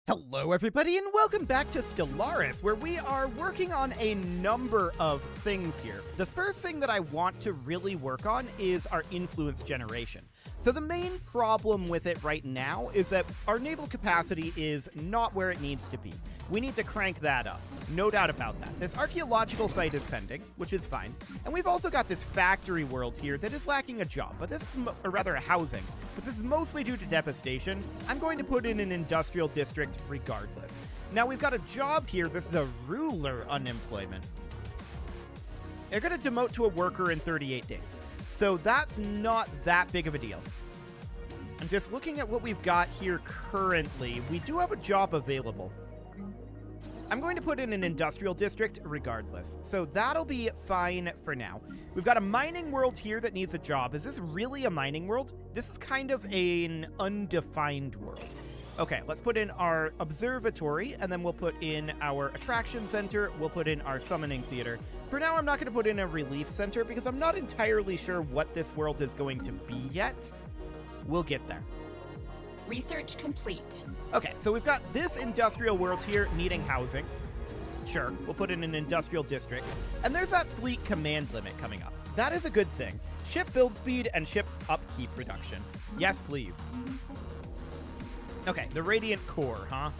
Hello everybody and welcome back to Stellaris, where we are working on a number of things here. The first thing that I want to really work on is our influence generation. So the main problem with it right now is that our naval capacity is not where it needs to be. We need to crank that up, no doubt about that. This archaeological site is pending, which is fine. And we've also got this factory world here that is lacking a job, but this is, or rather a housing, but this is mostly due to devastation. I'm going to put in an industrial district regardless. Now we've got a job here. This is a ruler unemployment. They're going to demote to a worker in 38 days. So that's not that big of a deal. I'm just looking at what we've got here currently. We do have a job available. I'm going to put in an industrial district regardless, so that'll be fine for now. We've got a mining world here that needs a job. Is this really a mining world? This is kind of an undefined world. Okay, let's put in our observatory, and then we'll put in our attraction center. We'll put in our summoning theater. For now, I'm not going to put in a relief center because I'm not entirely sure what this world is going to be yet. We'll get there. Research complete. Okay, so we've got this industrial world here needing housing. Sure, we'll put in an industrial district. And there's that fleet command limit coming up. That is a good thing. Ship build speed and ship upkeep reduction. Yes, please. Okay, the Radiant Core, huh?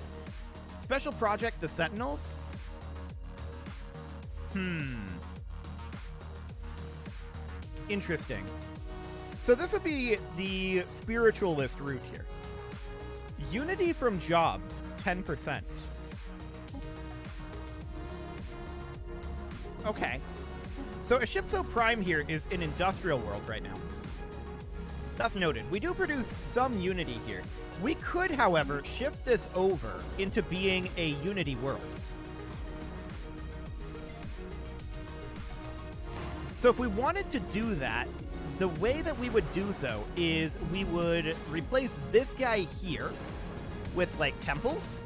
Special project, the Sentinels? Interesting. So this would be the spiritualist route here. Unity from jobs, 10%. Okay. So a ship so prime here is an industrial world right now. That's noted. We do produce some unity here. We could, however, shift this over into being a unity world. So if we wanted to do that, the way that we would do so is we would replace this guy here with, like, temples.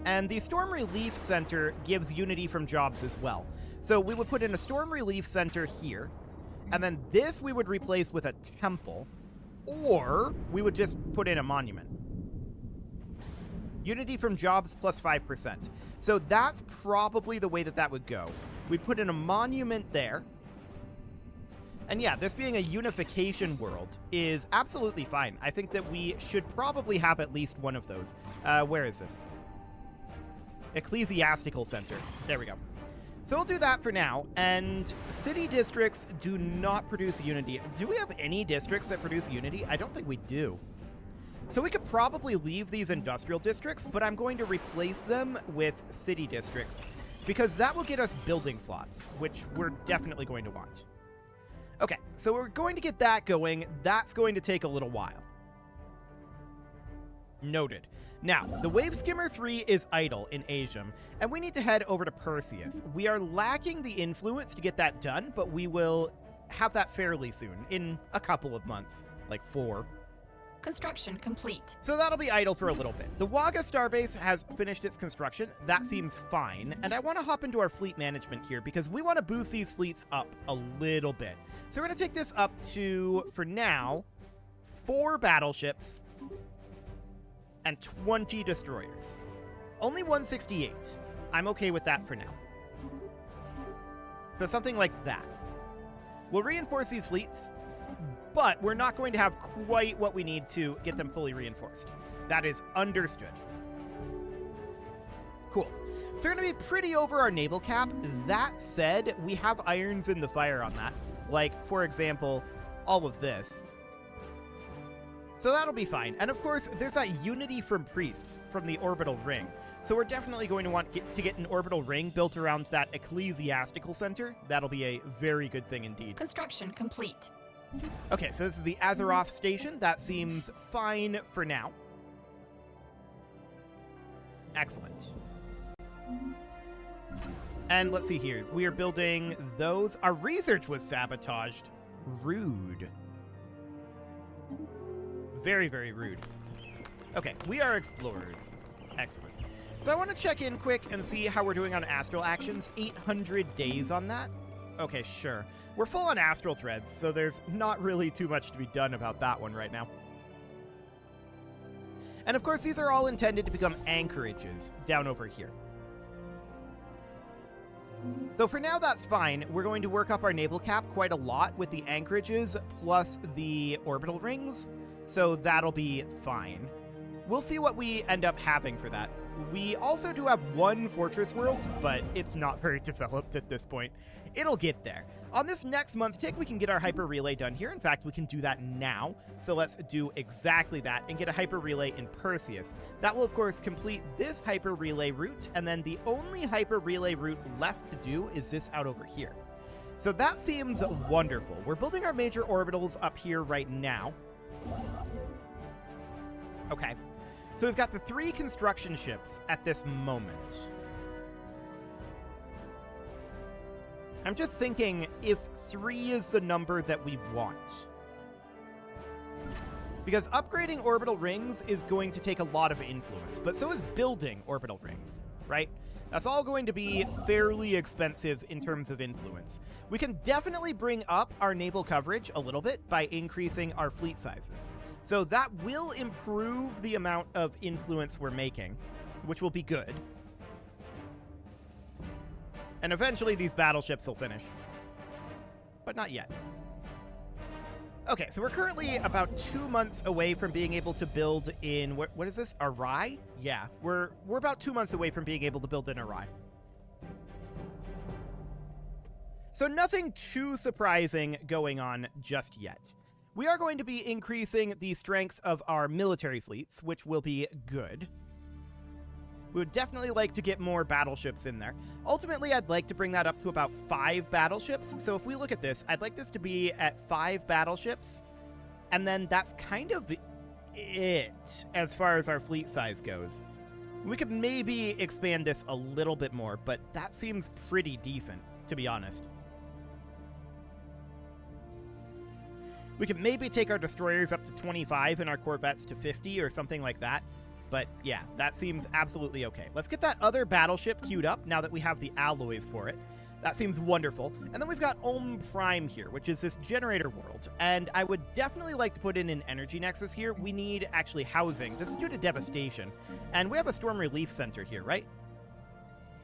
And the Storm Relief Center gives unity from jobs as well. So we would put in a Storm Relief Center here, and then this we would replace with a temple, or we would just put in a monument. Unity from jobs plus 5%. So that's probably the way that that would go. We'd put in a monument there. And yeah, this being a unification world is absolutely fine. I think that we should probably have at least one of those. Where is this? Ecclesiastical Center. There we go. So we'll do that for now. And city districts do not produce unity. Do we have any districts that produce unity? I don't think we do. So we could probably leave these industrial districts, but I'm going to replace them with city districts because that will get us building slots, which we're definitely going to want. Okay, so we're going to get that going. That's going to take a little while. Noted. Now, the Wave Skimmer 3 is idle in Asium, and we need to head over to Perseus. We are lacking the influence to get that done, but we will have that fairly soon, in a couple of months, like 4. Construction complete. So that'll be idle for a little bit. The Waga Starbase has finished its construction. That seems fine. And I want to hop into our fleet management here because we want to boost these fleets up a little bit. So we're going to take this up to, for now, 4 battleships and 20 destroyers. Only 168. I'm okay with that for now. So something like that. We'll reinforce these fleets, but we're not going to have quite what we need to get them fully reinforced. That is understood. Cool. So we're going to be pretty over our naval cap. That said, we have irons in the fire on that. Like, for example, all of this. So that'll be fine. And of course, there's that unity from priests from the orbital ring. So we're definitely going to want to get an orbital ring built around that ecclesiastical center. That'll be a very good thing indeed. Construction complete. Okay, so this is the Azeroth station. That seems fine for now. Excellent. And let's see here. We are building those. Our research was sabotaged. Rude. Very, very rude. Okay, we are explorers. Excellent. So I want to check in quick and see how we're doing on astral actions. 800 days on that. Okay, sure. We're full on astral threads, so there's not really too much to be done about that one right now. And of course, these are all intended to become anchorages down over here. So for now, that's fine. We're going to work up our naval cap quite a lot with the anchorages plus the orbital rings, so that'll be fine. We'll see what we end up having for that. We also do have one fortress world, but it's not very developed at this point. It'll get there. On this next month tick, we can get our hyper relay done here. In fact, we can do that now. So let's do exactly that and get a hyper relay in Perseus. That will, of course, complete this hyper relay route. And then the only hyper relay route left to do is this out over here. So that seems wonderful. We're building our major orbitals up here right now. Okay. So we've got the 3 construction ships at this moment. I'm just thinking if 3 is the number that we want. Because upgrading orbital rings is going to take a lot of influence, but so is building orbital rings, right? That's all going to be fairly expensive in terms of influence. We can definitely bring up our naval coverage a little bit by increasing our fleet sizes. So that will improve the amount of influence we're making, which will be good. And eventually these battleships will finish. But not yet. Okay, so we're currently about 2 months away from being able to build in... What is this? Arai? Yeah, we're about 2 months away from being able to build in Arai. So nothing too surprising going on just yet. We are going to be increasing the strength of our military fleets, which will be good. We would definitely like to get more battleships in there. Ultimately, I'd like to bring that up to about 5 battleships. So if we look at this, I'd like this to be at 5 battleships. And then that's kind of it as far as our fleet size goes. We could maybe expand this a little bit more, but that seems pretty decent, to be honest. We could maybe take our destroyers up to 25 and our corvettes to 50 or something like that. But yeah, that seems absolutely okay. Let's get that other battleship queued up now that we have the alloys for it. That seems wonderful. And then we've got Ulm Prime here, which is this generator world. And I would definitely like to put in an energy nexus here. We need actually housing. This is due to devastation. And we have a storm relief center here, right?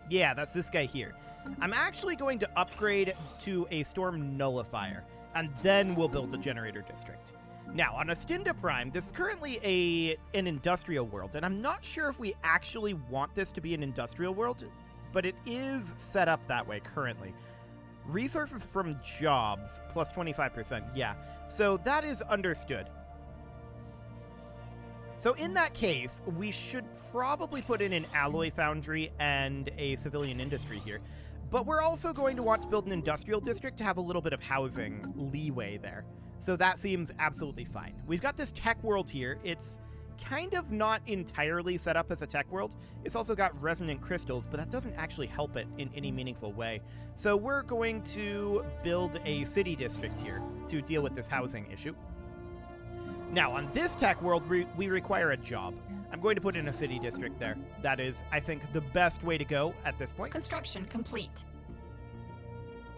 Yeah, that's this guy here. I'm actually going to upgrade to a storm nullifier, and then we'll build a generator district. Now, on Astinda Prime, this is currently an industrial world, and I'm not sure if we actually want this to be an industrial world, but it is set up that way currently. Resources from jobs, plus 25%, yeah. So that is understood. So in that case, we should probably put in an alloy foundry and a civilian industry here. But we're also going to want to build an industrial district to have a little bit of housing leeway there. So that seems absolutely fine. We've got this tech world here. It's kind of not entirely set up as a tech world. It's also got resonant crystals, but that doesn't actually help it in any meaningful way. So we're going to build a city district here to deal with this housing issue. Now, on this tech world, we require a job. I'm going to put in a city district there. That is, I think, the best way to go at this point. Construction complete.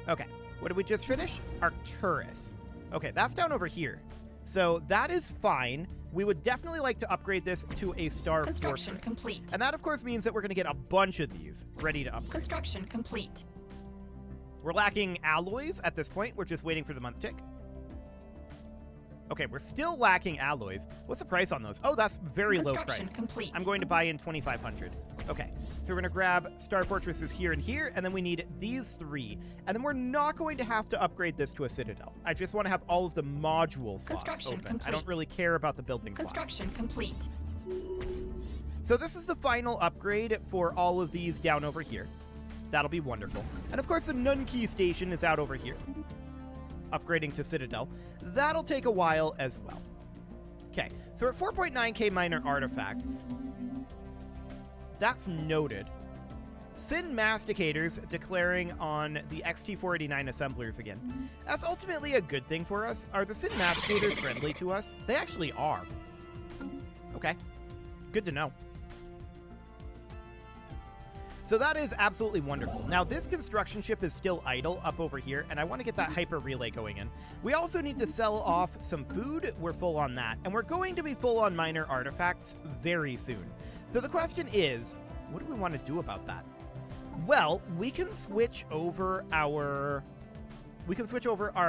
Okay, what did we just finish? Arcturus. Okay, that's down over here. So that is fine. We would definitely like to upgrade this to a star Construction fortress. complete. And that, of course, means that we're going to get a bunch of these ready to upgrade. Construction complete. We're lacking alloys at this point. We're just waiting for the month tick. Okay, we're still lacking alloys. What's the price on those? Oh, that's very low price. Construction complete. I'm going to buy in 2,500. Okay, so we're going to grab Star Fortresses here and here, and then we need these 3. And then we're not going to have to upgrade this to a citadel. I just want to have all of the module slots Construction open. complete. I don't really care about the building Construction slots. complete. So this is the final upgrade for all of these down over here. That'll be wonderful. And of course, the Nunkey station is out over here. Upgrading to Citadel. That'll take a while as well. Okay, so we're at 4.9k minor artifacts. That's noted. Sin Masticators declaring on the XT489 assemblers again. That's ultimately a good thing for us. Are the Sin Masticators friendly to us? They actually are. Okay, good to know. So that is absolutely wonderful. Now, this construction ship is still idle up over here, and I want to get that hyper relay going in. We also need to sell off some food. We're full on that. And we're going to be full on minor artifacts very soon. So the question is, what do we want to do about that? Well, we can switch over our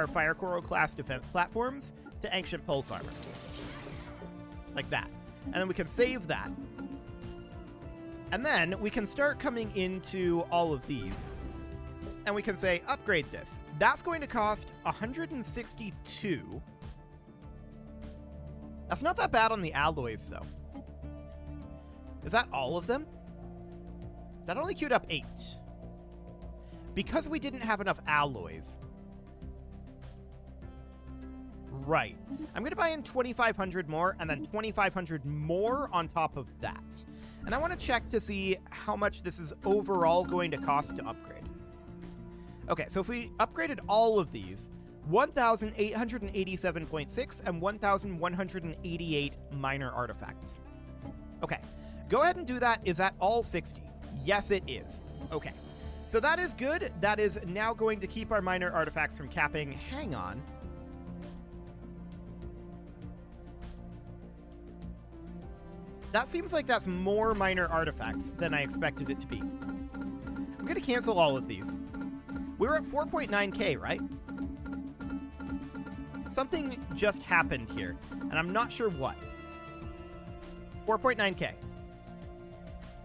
Fire Coral class defense platforms to Ancient Pulse Armor. Like that. And then we can save that. And then we can start coming into all of these. And we can say, upgrade this. That's going to cost 162. That's not that bad on the alloys, though. Is that all of them? That only queued up 8. Because we didn't have enough alloys. Right. I'm going to buy in 2,500 more, and then 2,500 more on top of that. And I want to check to see how much this is overall going to cost to upgrade. Okay, so if we upgraded all of these, 1,887.6 and 1,188 minor artifacts. Okay, go ahead and do that. Is that all 60? Yes, it is. Okay, so that is good. That is now going to keep our minor artifacts from capping. Hang on. That seems like that's more minor artifacts than I expected it to be. I'm going to cancel all of these. We were at 4.9k, right? Something just happened here, and I'm not sure what. 4.9k.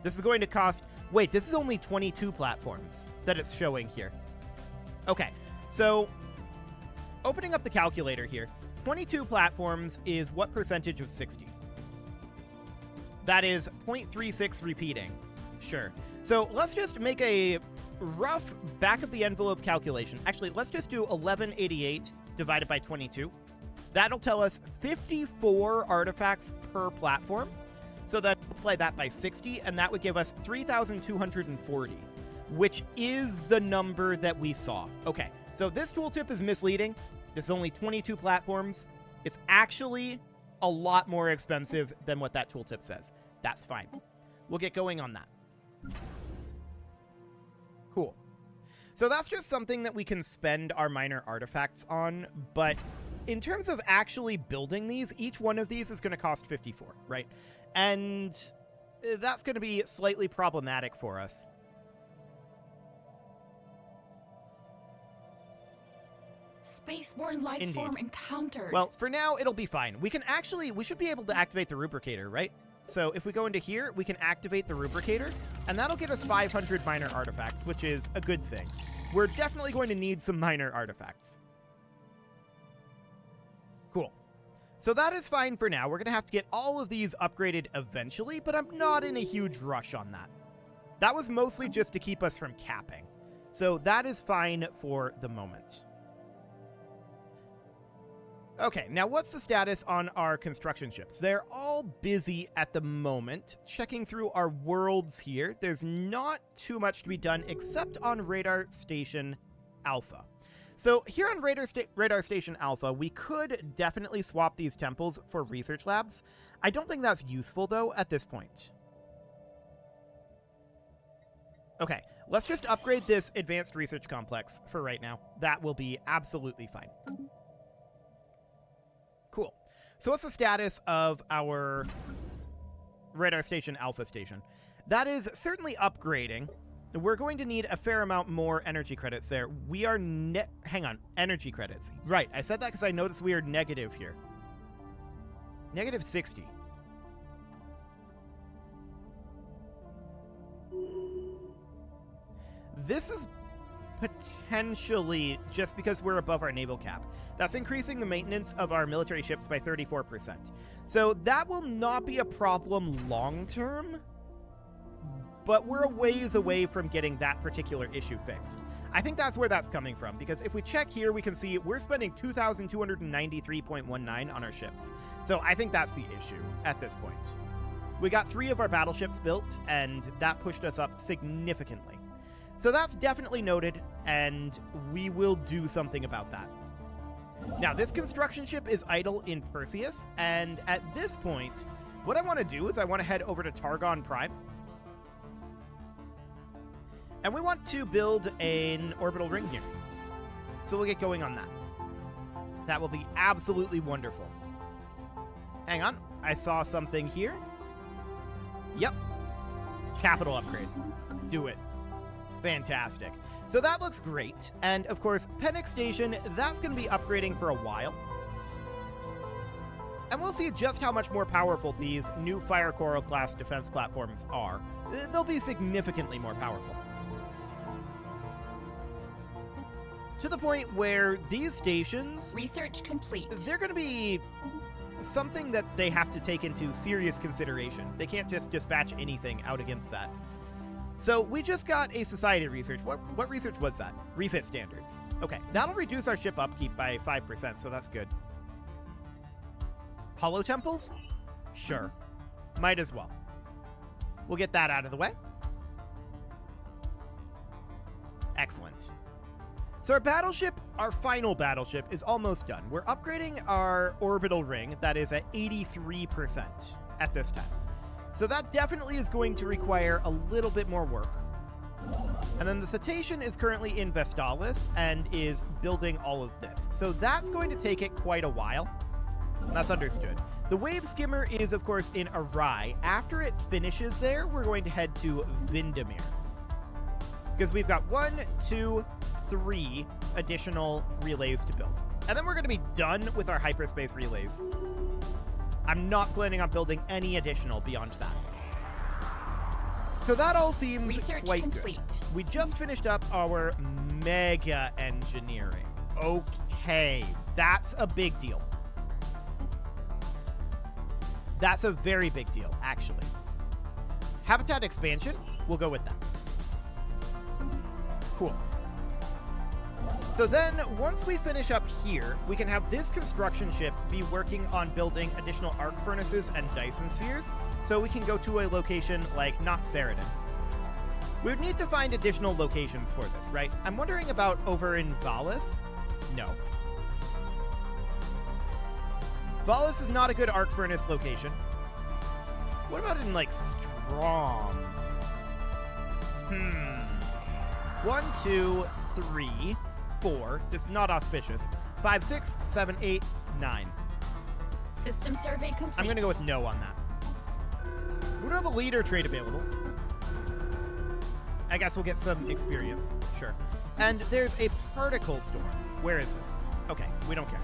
This is going to cost... Wait, this is only 22 platforms that it's showing here. Okay, so opening up the calculator here, 22 platforms is what percentage of 60? That is 0.36 repeating. Sure. So let's just make a rough back-of-the-envelope calculation. Actually, let's just do 1188 divided by 22. That'll tell us 54 artifacts per platform. So then multiply that by 60, and that would give us 3,240, which is the number that we saw. Okay, so this tooltip is misleading. This is only 22 platforms. It's actually a lot more expensive than what that tooltip says. That's fine. We'll get going on that. Cool. So that's just something that we can spend our minor artifacts on, but in terms of actually building these, each one of these is going to cost 54, right? And that's going to be slightly problematic for us. Spaceborne life form encountered. Well, for now, it'll be fine. We should be able to activate the rubricator, right? So if we go into here, we can activate the rubricator, and that'll get us 500 minor artifacts, which is a good thing. We're definitely going to need some minor artifacts. Cool. So that is fine for now. We're going to have to get all of these upgraded eventually, but I'm not in a huge rush on that. That was mostly just to keep us from capping. So that is fine for the moment. Okay, now what's the status on our construction ships? They're all busy at the moment. Checking through our worlds here, there's not too much to be done except on Radar Station Alpha. So here on Radar Station Alpha, we could definitely swap these temples for research labs. I don't think that's useful, though, at this point. Okay, let's just upgrade this advanced research complex for right now. That will be absolutely fine. Cool. So what's the status of our Radar Station Alpha station? That is certainly upgrading. We're going to need a fair amount more energy credits there. We are hang on, energy credits. Right, I said that because I noticed we are negative here. Negative 60. This is potentially just because we're above our naval cap. That's increasing the maintenance of our military ships by 34%. So that will not be a problem long term, but we're a ways away from getting that particular issue fixed. I think that's where that's coming from, because if we check here, we can see we're spending 2,293.19 on our ships. So I think that's the issue at this point. We got 3 of our battleships built, and that pushed us up significantly. So that's definitely noted, and we will do something about that. Now, this construction ship is idle in Perseus, and at this point, what I want to do is I want to head over to Targon Prime. And we want to build an orbital ring here. So we'll get going on that. That will be absolutely wonderful. Hang on. I saw something here. Yep. Capital upgrade. Do it. Fantastic. So that looks great. And of course, Penix Station, that's going to be upgrading for a while. And we'll see just how much more powerful these new Fire Coral class defense platforms are. They'll be significantly more powerful. To the point where these stations... Research complete. They're going to be something that they have to take into serious consideration. They can't just dispatch anything out against that. So we just got a society research. What research was that? Refit standards. Okay, that'll reduce our ship upkeep by 5%, so that's good. Hollow temples? Sure. Might as well. We'll get that out of the way. Excellent. So our battleship, our final battleship, is almost done. We're upgrading our orbital ring. That is at 83% at this time. So that definitely is going to require a little bit more work. And then the Cetacean is currently in Vestalis and is building all of this. So that's going to take it quite a while. That's understood. The Wave Skimmer is, of course, in Arai. After it finishes there, we're going to head to Vindemir. Because we've got 1, 2, 3 additional relays to build. And then we're going to be done with our hyperspace relays. I'm not planning on building any additional beyond that. So that all seems quite complete. Good. We just finished up our mega engineering. Okay, that's a big deal. That's a very big deal, actually. Habitat expansion, we'll go with that. Cool. So then, once we finish up here, we can have this construction ship be working on building additional arc furnaces and Dyson spheres, so we can go to a location like not Ceridon. We would need to find additional locations for this, right? I'm wondering about over in Valis? No. Valis is not a good arc furnace location. What about in, like, Strong? 1, 2, 3, 4. This is not auspicious. 5, 6, 7, 8, 9. System survey complete. I'm going to go with no on that. We don't have a leader trait available. I guess we'll get some experience. Sure. And there's a particle storm. Where is this? Okay, we don't care.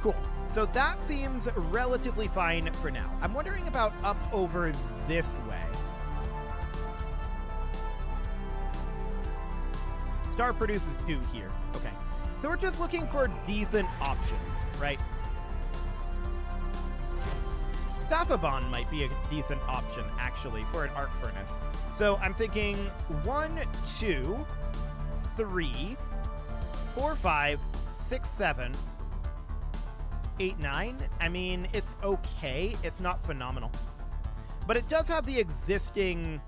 Cool. So that seems relatively fine for now. I'm wondering about up over this way. Star produces 2 here. Okay. So we're just looking for decent options, right? Safaban might be a decent option, actually, for an arc furnace. So I'm thinking 1, 2, 3, 4, 5, 6, 7, 8, 9. I mean, it's okay. It's not phenomenal. But it does have the existing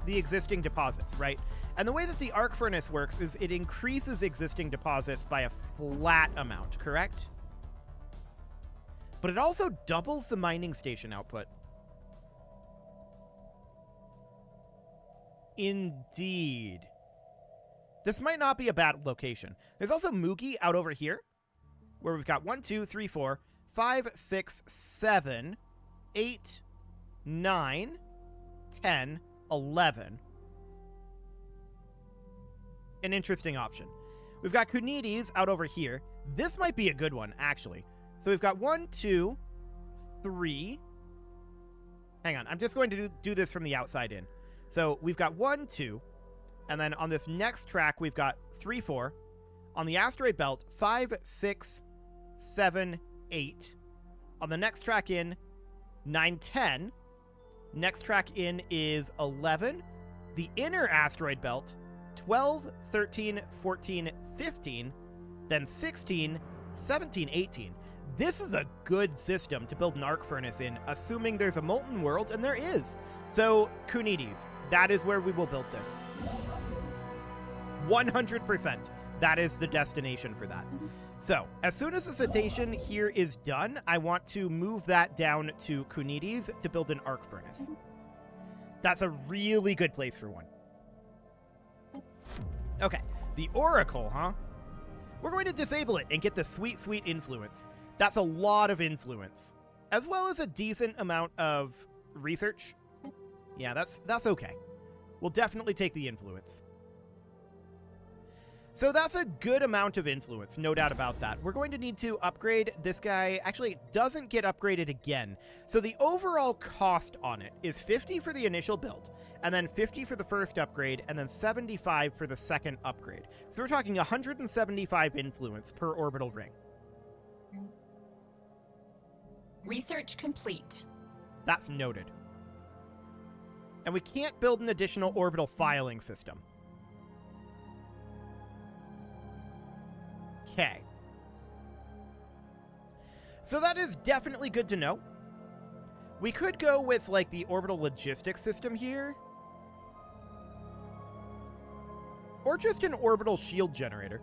deposits, right? And the way that the arc furnace works is it increases existing deposits by a flat amount, correct? But it also doubles the mining station output. Indeed. This might not be a bad location. There's also Mugi out over here, where we've got 1, 2, 3, 4, 5, 6, 7, 8, 9, 10, 11. An interesting option. We've got Kunides out over here. This might be a good one, actually. So we've got 1, 2, 3. Hang on, I'm just going to do this from the outside in. So we've got 1, 2, and then on this next track, we've got 3, 4. On the asteroid belt, 5, 6, 7, 8. On the next track in, 9, 10. Next track in is 11. The inner asteroid belt, 12, 13, 14, 15, then 16, 17, 18. This is a good system to build an arc furnace in, assuming there's a molten world, and there is. So, Kunides, that is where we will build this. 100%. That is the destination for that. So, as soon as the Cetacean here is done, I want to move that down to Kunides to build an arc furnace. That's a really good place for one. Okay, the Oracle, huh? We're going to disable it and get the sweet, sweet influence. That's a lot of influence, as well as a decent amount of research. Yeah, that's okay. We'll definitely take the influence. So that's a good amount of influence, no doubt about that. We're going to need to upgrade this guy. Actually, it doesn't get upgraded again. So the overall cost on it is 50 for the initial build, and then 50 for the first upgrade, and then 75 for the second upgrade. So we're talking 175 influence per orbital ring. Research complete. That's noted. And we can't build an additional orbital filing system. Okay. So that is definitely good to know. We could go with, like, the orbital logistics system here. Or just an orbital shield generator.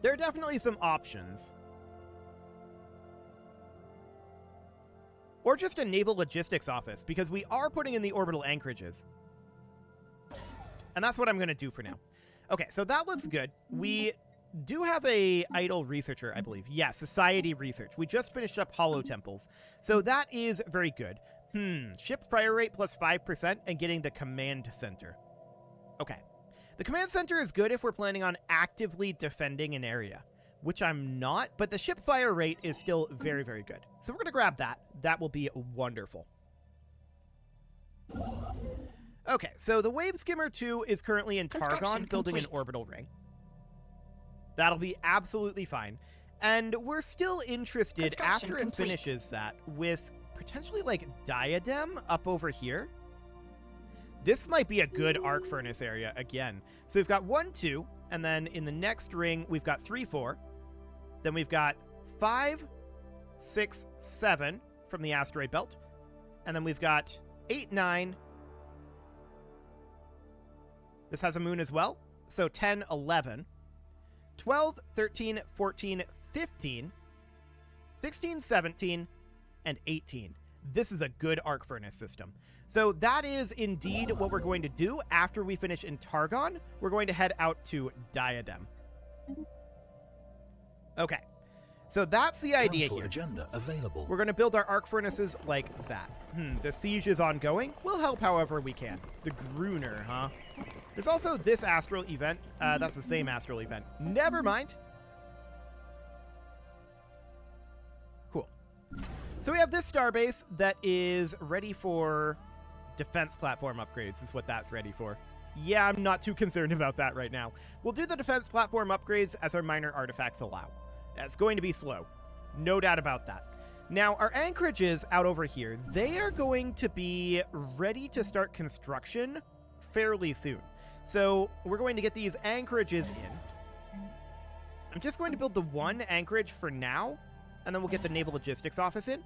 There are definitely some options. Or just a naval logistics office, because we are putting in the orbital anchorages. And that's what I'm going to do for now. Okay, so that looks good. We do have a idle researcher, I believe. Yeah, society research. We just finished up hollow temples. So that is very good. Ship fire rate plus 5% and getting the command center. Okay. The command center is good if we're planning on actively defending an area, which I'm not, but the ship fire rate is still very, very good. So we're going to grab that. That will be wonderful. Okay, so the Wave Skimmer 2 is currently in Targon building an orbital ring. That'll be absolutely fine. And we're still interested, after it finishes that, with potentially, like, Diadem up over here. This might be a good arc furnace area again. So we've got 1, 2, and then in the next ring, we've got 3, 4. Then we've got 5, 6, 7 from the asteroid belt. And then we've got 8, 9. This has a moon as well. So 10, 11, 12, 13, 14, 15, 16, 17, and 18. This is a good arc furnace system. So that is indeed what we're going to do after we finish in Targon. We're going to head out to Diadem. Okay. So that's the idea here. Agenda available. We're going to build our arc furnaces like that. The siege is ongoing. We'll help however we can. The Gruner, huh? There's also this astral event. That's the same astral event. Never mind. Cool. So we have this starbase that is ready for defense platform upgrades, is what that's ready for. Yeah, I'm not too concerned about that right now. We'll do the defense platform upgrades as our minor artifacts allow. That's going to be slow. No doubt about that. Now, our anchorages out over here, they are going to be ready to start construction fairly soon. So we're going to get these anchorages in. I'm just going to build the one anchorage for now, and then we'll get the naval logistics office in.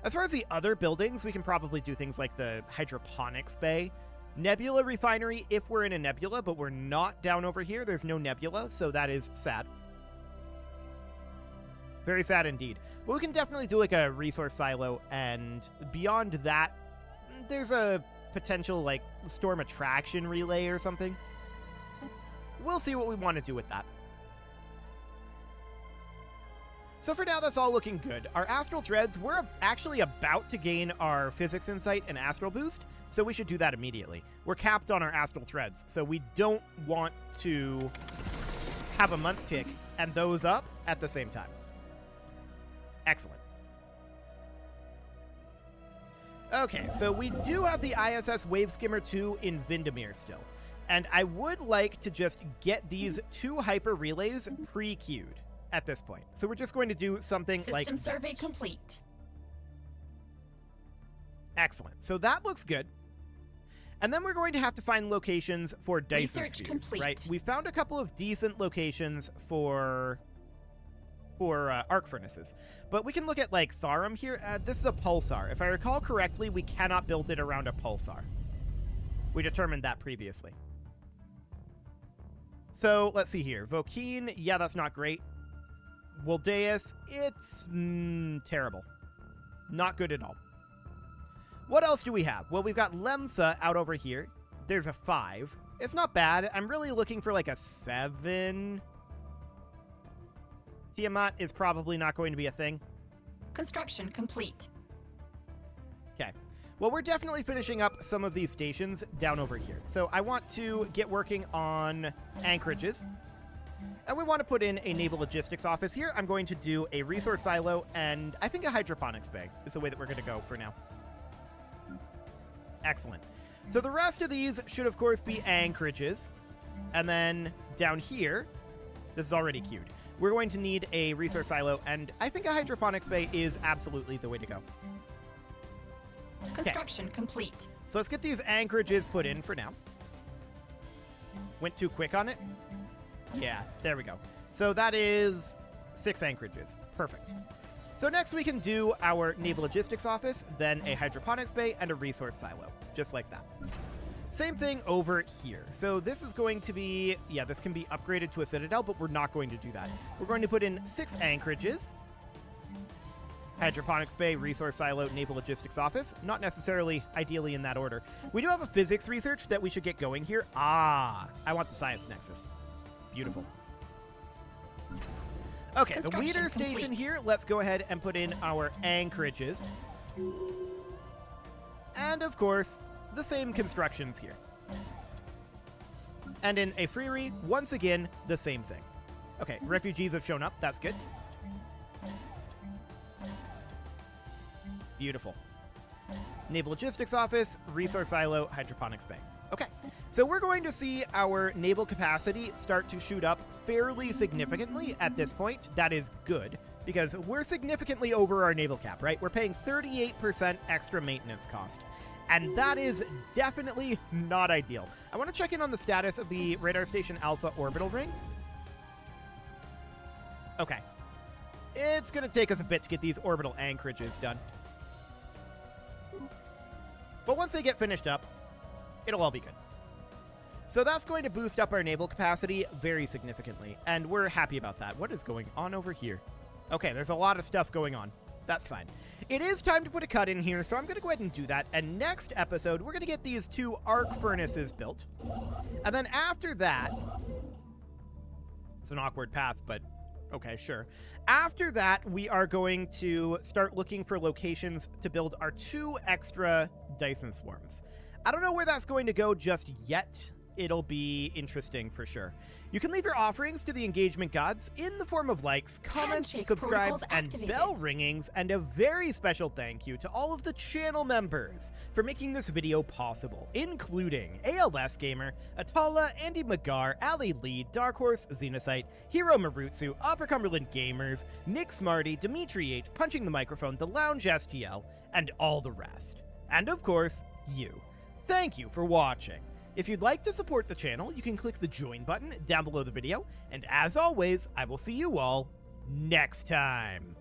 As far as the other buildings, we can probably do things like the hydroponics bay, nebula refinery if we're in a nebula, but we're not down over here. There's no nebula, so that is sad. Very sad indeed. But we can definitely do like a resource silo, and beyond that, there's a potential like storm attraction relay or something. We'll see what we want to do with that. So for now, that's all looking good. Our astral threads, we're actually about to gain our physics insight and astral boost, so we should do that immediately. We're capped on our astral threads, so we don't want to have a month tick and those up at the same time. Excellent. Okay, so we do have the ISS Wave Skimmer 2 in Vindemere still. And I would like to just get these 2 hyper relays pre-queued at this point. So we're just going to do something like that. System survey complete. Excellent. So that looks good. And then we're going to have to find locations for Dyson Research spheres, complete. right? We found a couple of decent locations for arc furnaces. But we can look at, like, Tharum here. This is a pulsar. If I recall correctly, we cannot build it around a pulsar. We determined that previously. So, let's see here. Vokine, yeah, that's not great. Woldeus, it's terrible. Not good at all. What else do we have? Well, we've got Lemsa out over here. There's a 5. It's not bad. I'm really looking for like a 7. Tiamat is probably not going to be a thing. Construction complete. Okay. Well, we're definitely finishing up some of these stations down over here. So I want to get working on Anchorages. And we want to put in a naval logistics office here. I'm going to do a resource silo, and I think a hydroponics bay is the way that we're going to go for now. Excellent. So the rest of these should, of course, be Anchorages. And then down here, this is already queued. We're going to need a resource silo, and I think a hydroponics bay is absolutely the way to go. Construction complete. So let's get these Anchorages put in for now. Went too quick on it? Yeah, there we go. So that is 6 Anchorages. Perfect. So next we can do our naval logistics office, then a hydroponics bay, and a resource silo. Just like that. Same thing over here. So this is going to be, yeah, this can be upgraded to a citadel, but we're not going to do that. We're going to put in 6 Anchorages. Hydroponics bay, resource silo, naval logistics office. Not necessarily ideally in that order. We do have a physics research that we should get going here. I want the science nexus. Beautiful. Okay, the Weeder station here. Let's go ahead and put in our Anchorages. And of course, the same constructions here. And in a Freery, once again, the same thing. Okay, refugees have shown up. That's good. Beautiful. Naval Logistics Office, Resource Silo, Hydroponics Bay. Okay, so we're going to see our naval capacity start to shoot up fairly significantly at this point. That is good, because we're significantly over our naval cap, right? We're paying 38% extra maintenance cost. And that is definitely not ideal. I want to check in on the status of the Radar Station Alpha orbital ring. Okay. It's going to take us a bit to get these orbital anchorages done. But once they get finished up, it'll all be good. So that's going to boost up our naval capacity very significantly, and we're happy about that. What is going on over here? Okay, there's a lot of stuff going on. That's fine. It is time to put a cut in here, so I'm going to go ahead and do that. And next episode, we're going to get these 2 arc furnaces built. And then after that, it's an awkward path, but okay, sure. After that, we are going to start looking for locations to build our 2 extra Dyson swarms. I don't know where that's going to go just yet. It'll be interesting for sure. You can leave your offerings to the engagement gods in the form of likes, comments, Handshake subscribes, and activated. bell ringings, and a very special thank you to all of the channel members for making this video possible, including ALS Gamer, Atala, Andy Magar, Ali Lee, Dark Horse, Xenocyte, Hero Marutsu, Upper Cumberland Gamers, Nick Smarty, Dimitri H, Punching the Microphone, The Lounge STL, and all the rest. And of course, you. Thank you for watching. If you'd like to support the channel, you can click the join button down below the video, and as always, I will see you all next time.